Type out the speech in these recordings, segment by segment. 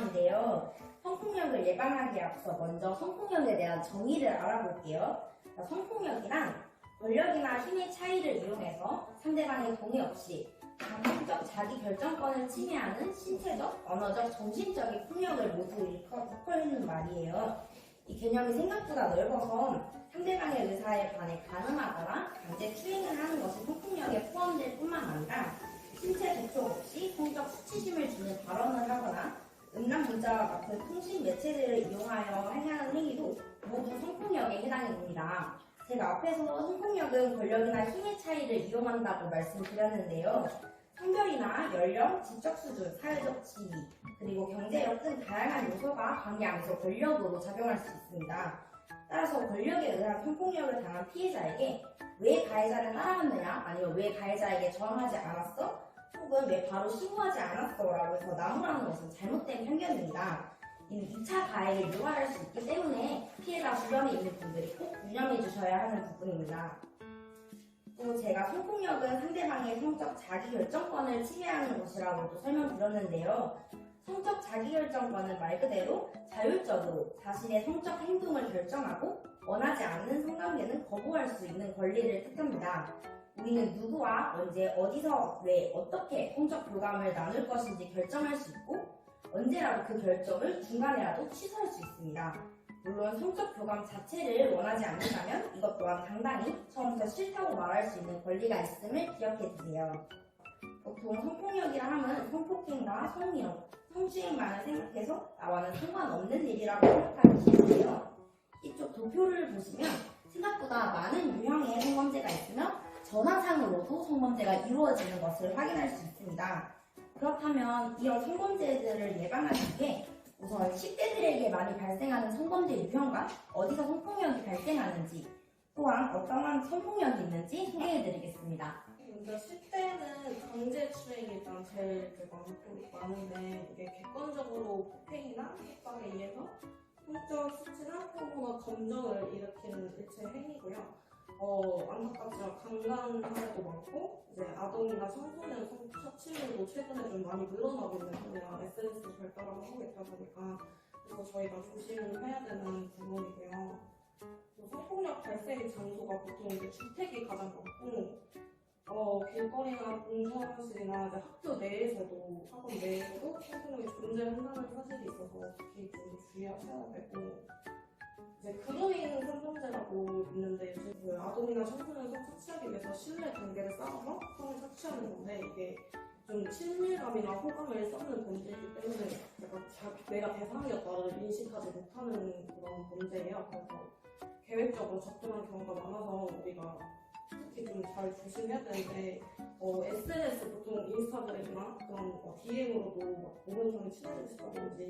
시간인데요. 성폭력을 예방하기에 앞서 먼저 성폭력에 대한 정의를 알아볼게요. 성폭력이란 권력이나 힘의 차이를 이용해서 상대방의 동의 없이 강압적 자기 결정권을 침해하는 신체적, 언어적, 정신적인 폭력을 모두 일컫는 말이에요. 이 개념이 생각보다 넓어서 상대방의 의사에 반해 가늠하거나 강제 추행을 하는 것이 성폭력에 포함될 뿐만 아니라 신체 접촉 없이 성적 수치심을 주는 발언을 하거나 음란 문자와 같은 통신 매체들을 이용하여 행하는 행위도 모두 성폭력에 해당이 됩니다. 제가 앞에서 성폭력은 권력이나 힘의 차이를 이용한다고 말씀드렸는데요. 성별이나 연령, 지적 수준, 사회적 지위, 그리고 경제력 등 다양한 요소가 관계 안에서 권력으로 작용할 수 있습니다. 따라서 권력에 의한 성폭력을 당한 피해자에게 왜 가해자를 따라갔느냐, 아니면 왜 가해자에게 저항하지 않았어? 혹은 왜 바로 신고하지 않았어? 라고 해서 나무라는 것은 잘못된 편견입니다. 이는 2차 가해를 유발할 수 있기 때문에 피해자 주변에 있는 분들이 꼭 유념해 주셔야 하는 부분입니다. 또 제가 성폭력은 상대방의 성적 자기결정권을 침해하는 것이라고도 설명드렸는데요. 성적 자기결정권은 말 그대로 자율적으로 자신의 성적 행동을 결정하고 원하지 않는 성관계는 거부할 수 있는 권리를 뜻합니다. 우리는 누구와 언제, 어디서, 왜, 어떻게 성적 교감을 나눌 것인지 결정할 수 있고 언제라도 그 결정을 중간에라도 취소할 수 있습니다. 물론 성적 교감 자체를 원하지 않는다면 이것 또한 당당히 처음부터 싫다고 말할 수 있는 권리가 있음을 기억해 두세요. 보통 성폭력이라 하면 성폭행과 성희롱, 성추행만을 생각해서 나와는 상관없는 일이라고 생각하기 쉬운데요. 이쪽 도표를 보시면 생각보다 많은 유형의 성범죄가 있으며 전화상으로도 성범죄가 이루어지는 것을 확인할 수 있습니다. 그렇다면 이런 성범죄들을 예방하기 위해 우선 10대들에게 많이 발생하는 성범죄 유형과 어디서 성폭력이 발생하는지 또한 어떠한 성폭력이 있는지 소개해드리겠습니다. 먼저 10대는 강제추행이 일단 제일 많은데 이게 객관적으로 폭행이나 협박에 의해서 성적 수치나 포부나 감정을 일으키는 일체 행위고요. 안타깝지만 강간 사례도 많고 이제 아동이나 청소년 성착취물도 최근에 좀 많이 늘어나고 있는 편이라 SNS 발달하고 하고 있다 보니까 그래서 저희가 조심해야 되는 부분이고요. 성폭력 발생 장소가 보통 이제 주택이 가장 많고 길거리나 공사실이나 이제 학교 내에서도 학원 내에서도 성폭력이 존재한다는 사실이 있어서 특히 좀 주의하셔야 되고 이제 그루밍 성범죄라고 있는데 그 아동이나 청소년 성 착취하기 위해서 신뢰 관계를 쌓아서 성을 착취하는 건데 이게 좀 친밀감이나 호감을 쌓는 범죄이기 때문에 내가 대상이었다를 인식하지 못하는 그런 범죄예요. 그래서 계획적으로 접근한 경우가 많아서 우리가 특히 좀 잘 조심해야 되는데 SNS 보통 인스타그램이나 그런 DM으로도 모르는 사람이 친해지고 싶다든지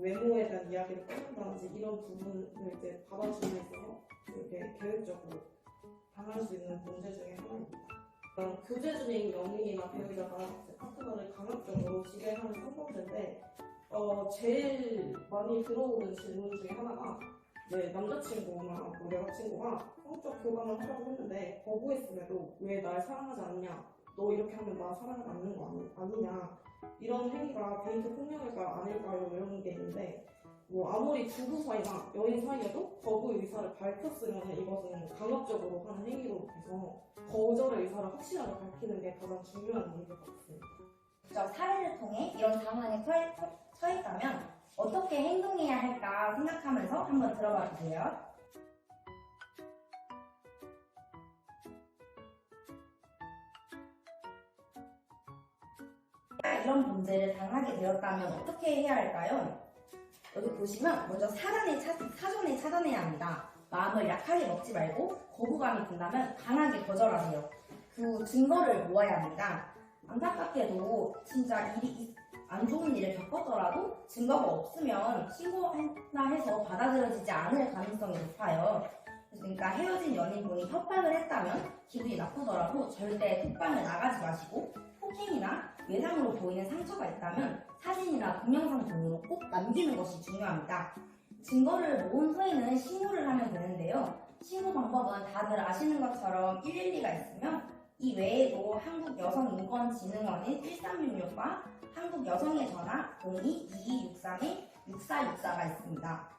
외모에 대한 이야기를 꺼낸다든지 이런 부분을 이제 받아주는 데 있어서 이렇게 계획적으로 당할 수 있는 문제 중에 하나입니다. 교제 중인 연인이나 배우자가 파트너를 강압적으로 지배하는 성범죄인데 제일 많이 들어오는 질문 중에 하나가 이제 남자친구나 여자친구가 성적 교감을 하려고 했는데 거부했음에도 왜 날 사랑하지 않냐, 너 이렇게 하면 나 사랑하지 않는 거 아니냐, 이런 행위가 데이트 폭력일까요 아닐까요 이런 게 있는데 아무리 부부 사이나 연인 사이에도 거부 의사를 밝혔으면 이것은 강압적으로 하는 행위로 해서 거절의 의사를 확실하게 밝히는 게 가장 중요한 문제가 있습니다. 사례를 통해 이런 상황에 처했다면 어떻게 행동해야 할까 생각하면서 한번 들어봐 주세요. 이런 범죄를 당하게 되었다면 어떻게 해야 할까요? 여기 보시면 먼저 사전에 차단해야 합니다. 마음을 약하게 먹지 말고 거부감이 든다면 강하게 거절하세요. 그 증거를 모아야 합니다. 안타깝게도 진짜 안 좋은 일을 겪었더라도 증거가 없으면 신고나 해서 받아들여지지 않을 가능성이 높아요. 그러니까 헤어진 연인분이 협박을 했다면 기분이 나쁘더라도 절대 톡방을 나가지 마시고 폭행이나 외상으로 보이는 상처가 있다면 사진이나 동영상 등으로 꼭 남기는 것이 중요합니다. 증거를 모은 후에는 신고를 하면 되는데요. 신고 방법은 다들 아시는 것처럼 112가 있으면 이 외에도 한국여성인권진흥원인 1366과 한국여성의 전화 02-2263-6464가 있습니다.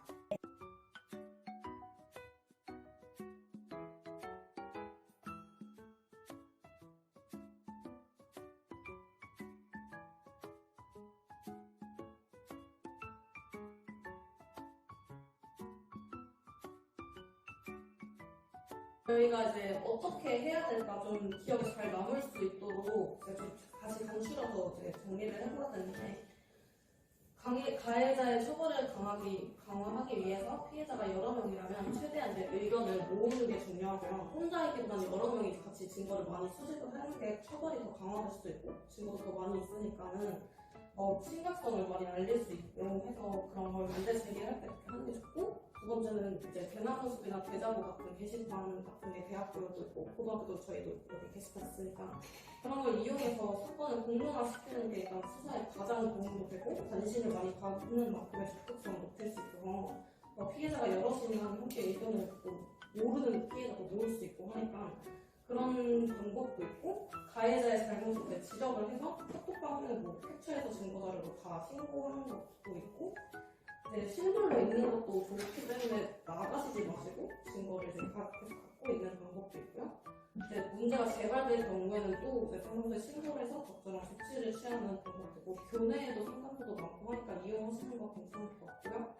저희가 이제 어떻게 해야 될까 좀 기억이 잘 남을 수 있도록 제가 좀 다시 간추려서 이제 정리를 해보았는데 가해자의 처벌을 강화하기 위해서 피해자가 여러 명이라면 최대한 이제 의견을 모으는 게 중요하고요. 혼자이기보다는 여러 명이 같이 증거를 많이 수집을 하는 게 처벌이 더 강화될 수도 있고 증거도 더 많이 있으니까는 심각성을 많이 알릴 수 있도록 해서 그런 걸 문제 제기할 때 그렇게 하는 게 좋고 두 번째는 이제 대나무숲이나 대자보 같은 게시판 같은 게 대학교도 있고 고등학교도 저희도 이렇게 게시판 있으니까 그런 걸 이용해서 사건을 공론화시키는 게 일단 수사에 가장 도움도 되고 관심을 많이 받는 만큼의 적극성을 높일 수 있어서 피해자가 여럿이나 함께 의견을 듣고 모르는 피해자도 모을 수 있고 하니까 그런 방법도 있고 가해자의 잘못을 이제 지적을 해서 카톡방을 캡처해서 증거자료로 다 신고하는 것도 있고 이제 실물로 있는 것도 좋기 때문에 나가시지 마시고 증거를 이제 계속 갖고 있는 방법도 있고요. 이제 문제가 재발될 경우에는 또 이제 상담소에 신고를 해서 적절한 조치를 취하는 방법도 있고 교내에도 상담소도 많고 하니까 이용하시는 거 괜찮을 것 같고요.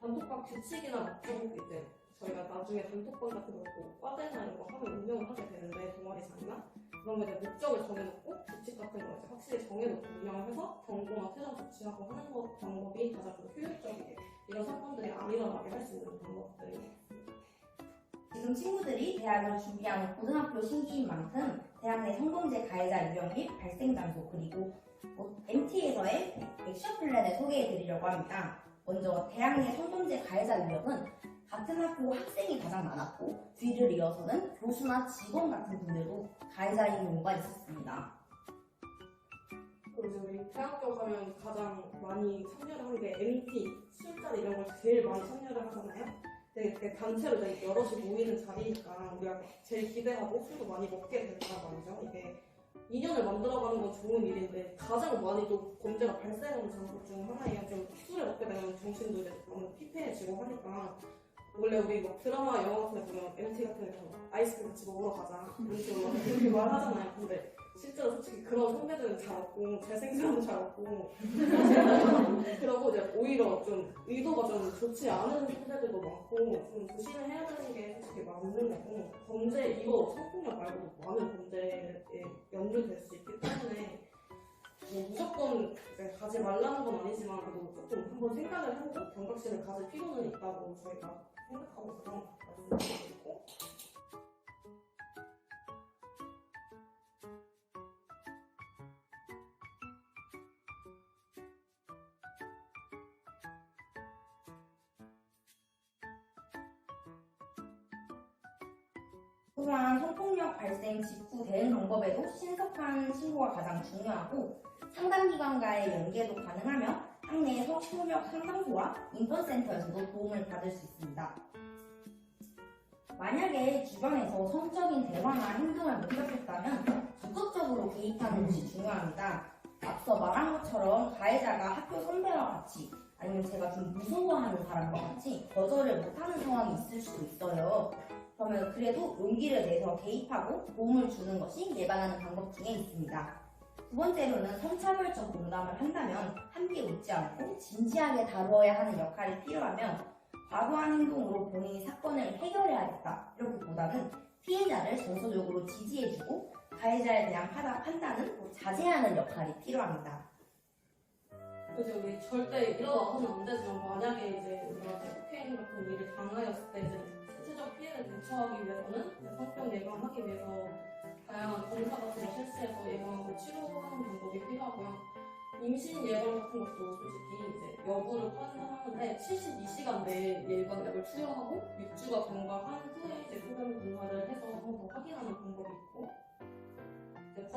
단톡방 규칙이나 목적 이제 저희가 나중에 단톡방 같은 거 과대나 이런 거 하면 운영을 하게 되는데 동아리상이나 그런 거 이제 목적을 정해놓고 규칙 같은 거 이제 확실히 정해놓고 운영을 해서 경고나 퇴장 조치하고 하는 거 방법이 가장 효율적이게 이런 사건들이 안 일어나게 할 수 있는 방법들이에요. 지금 친구들이 대학을 준비하는 고등학교 신기인 만큼 대학 내 성범죄 가해자 유형 및 발생 장소 그리고 MT에서의 액션 플랜을 소개해 드리려고 합니다. 먼저 대학 내 성범죄 가해자 유형은 같은 학교 학생이 가장 많았고 뒤를 이어서는 교수나 직원 같은 분들도 가해자인 경우가 있었습니다. 그리고 우리 대학교 가면 가장 많이 참여를 하는 게 MT, 술자리 이런 걸 제일 많이 참여를 하잖아요. 근데 이렇게 단체로 여럿이 모이는 자리니까 우리가 제일 기대하고 술도 많이 먹게 된단 말이죠. 이게 인연을 만들어가는 건 좋은 일인데 가장 많이 또 범죄가 발생하는 장소 중 하나예요. 좀 술을 먹게 되면 정신도 이제 너무 피폐해지고 하니까 원래 우리 막 드라마, 영화 같은 데 보면 MT 같은 데서 아이스크림 같이 먹으러 가자 이런 식으로 그렇게 말하잖아요. 근데 실제로 솔직히 그런 선배들은 잘 없고 잘생긴 사람은 잘 없고 그러고 이제 오히려 좀 의도가 좀 좋지 않은 선배들도 많고 좀 조심을 해야 되는 게 솔직히 맞는 거고 범죄 이거 성폭력 말고도 많은 범죄에 연루될 수 있기 때문에 무조건 가지 말라는 건 아니지만 그래도 조금 한번 생각을 해보고 경각심을 가질 필요는 있다고 저희가 생각하고 있어서 말씀드리고 있고 또한 성폭력 발생 직후 대응 방법에도 신속한 신고가 가장 중요하고 상담기관과의 연계도 가능하며 학내 성폭력 상담소와 인권센터에서도 도움을 받을 수 있습니다. 만약에 주변에서 성적인 대화나 행동을 목격했다면 적극적으로 개입하는 것이 중요합니다. 앞서 말한 것처럼 가해자가 학교 선배와 같이 아니면 제가 좀 무서워하는 사람과 같이 거절을 못하는 상황이 있을 수도 있어요. 그러면 그래도 용기를 내서 개입하고 도움을 주는 것이 예방하는 방법 중에 있습니다. 두 번째로는 성차별적 농담을 한다면 함께 웃지 않고 진지하게 다루어야 하는 역할이 필요하면 과도한 행동으로 본인이 사건을 해결해야겠다 이렇게보다는 피해자를 정서적으로 지지해주고 가해자에 대한 판단은 자제하는 역할이 필요합니다. 그죠. 우리 절대 일어나서는 안 되지만 만약에 이제 우리가 폭행 같은 일을 당하였을 때 이제 신체적 피해를 대처하기 위해서는 성병 예방하기 위해서 다양한 검사 같은 거 실시해서 예방하고 치료하는 방법이 필요하고요. 임신 예방 같은 것도 솔직히 이제 여부를 판단하는데 72시간 내에 예방약을 투여하고 6주가 경과한 후에 이제 소변 검사를 해서 한번 더 확인하는 방법이 있고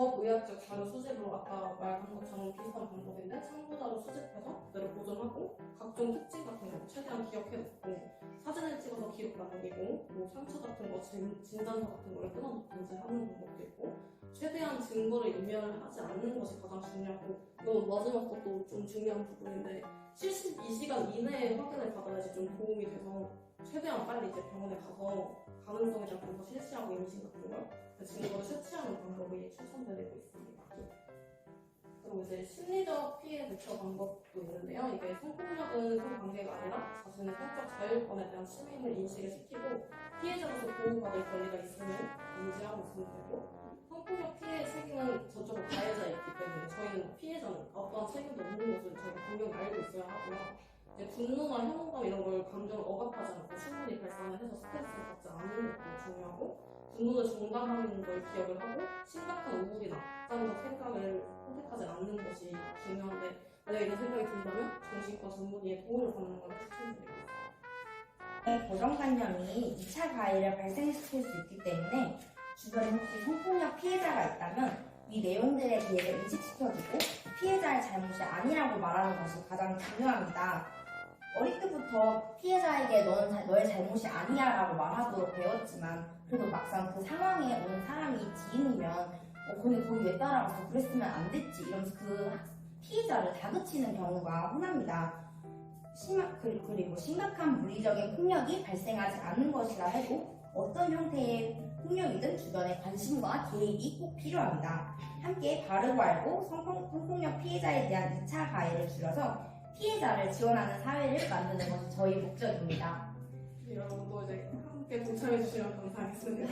법의학적 자료 수집으로 아까 말한 것처럼 비슷한 방법인데 참고자료 수집해서 그대로 보존하고 각종 특징 같은 거 최대한 기억해놓고 사진을 찍어서 기록 남기고 뭐 상처 같은 거 진단서 같은 거를 끊어놓든지 하는 방법도 있고 최대한 증거를 인멸하지 않는 것이 가장 중요하고 또 마지막 것도 좀 중요한 부분인데 72시간 이내에 확인을 받아야지 좀 도움이 돼서 최대한 빨리 이제 병원에 가서 가능성이랑 더 실시하고 임신 같은 걸 증거를 채취하는 방법이 추천드리고 있습니다. 그리고 이제 심리적 피해 대처 방법도 있는데요. 이게 성폭력은 성관계가 아니라 자신의 성적 자율권에 대한 침해임을 인식을 시키고 피해자로서 보호받을 권리가 있음을 인지하고 있으면 되고 성폭력 피해 책임은 저쪽으로 가해자에 있기 때문에 저희는 피해자는 어떠한 책임도 없는 것을 저희가 분명히 알고 있어야 하고요. 이제 분노나 혐오감 이런 걸 감정을 억압하지 않고 충분히 발산을 해서 스트레스를 받지 않는 것도 중요하고 분노를 중단하는 걸 기억을 하고 심각한 우울이나 극단적 생각을 선택하지 않는 것이 중요한데 만약에 이런 생각이 든다면 정신과 전문의의 도움을 받는 걸 추천드립니다. 고정관념이 2차 가해를 발생시킬 수 있기 때문에 주변에 혹시 성폭력 피해자가 있다면 이 내용들에 대해서 인식시켜주고 피해자의 잘못이 아니라고 말하는 것이 가장 중요합니다. 어릴 때부터 피해자에게 너는 너의 잘못이 아니야 라고 말하도록 배웠지만 그래도 막상 그 상황에 오는 사람이 지인이면 거기 왜 따라가서 그랬으면 안 됐지 이러면서 그 피해자를 다그치는 경우가 흔합니다. 그리고 심각한 물리적인 폭력이 발생하지 않는 것이라 해도 어떤 형태의 폭력이든 주변의 관심과 개입이 꼭 필요합니다. 함께 바르고 알고 성폭력 피해자에 대한 2차 가해를 줄여서 피해자를 지원하는 사회를 만드는 것이 저희 목적입니다. 여러분도 이제 함께 동참해 주시면 감사하겠습니다.